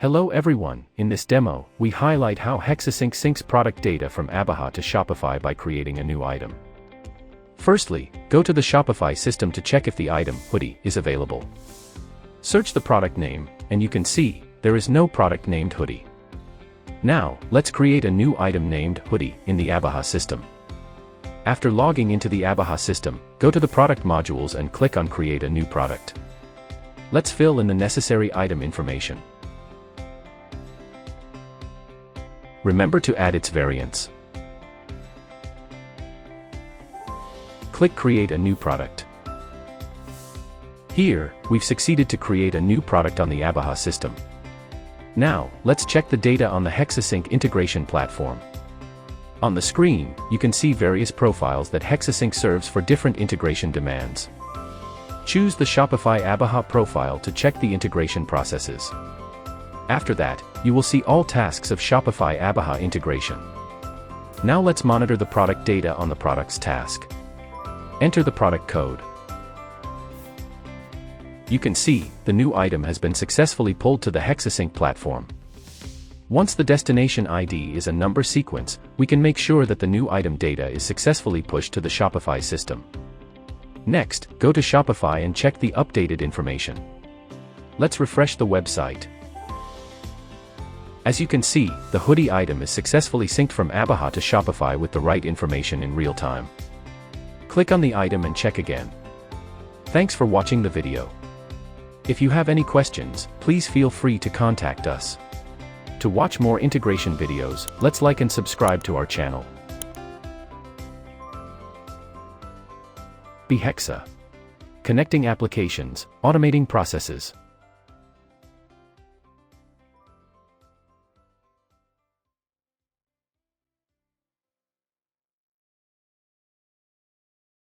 Hello everyone, in this demo, we highlight how HexaSync syncs product data from Abaha to Shopify by creating a new item. Firstly, go to the Shopify system to check if the item, hoodie, is available. Search the product name, and you can see, there is no product named hoodie. Now, let's create a new item named hoodie in the Abaha system. After logging into the Abaha system, go to the product modules and click on Create a new product. Let's fill in the necessary item information. Remember to add its variants. Click Create a new product. Here, we've succeeded to create a new product on the Abaha system. Now, let's check the data on the HexaSync integration platform. On the screen, you can see various profiles that HexaSync serves for different integration demands. Choose the Shopify Abaha profile to check the integration processes. After that, you will see all tasks of Shopify Abaha integration. Now let's monitor the product data on the products task. Enter the product code. You can see, the new item has been successfully pulled to the HexaSync platform. Once the destination ID is a number sequence, we can make sure that the new item data is successfully pushed to the Shopify system. Next, go to Shopify and check the updated information. Let's refresh the website. As you can see, the hoodie item is successfully synced from Abaha to Shopify with the right information in real time. Click on the item and check again. Thanks for watching the video. If you have any questions, please feel free to contact us. To watch more integration videos, let's like and subscribe to our channel. Be Hexa. Connecting applications, automating processes.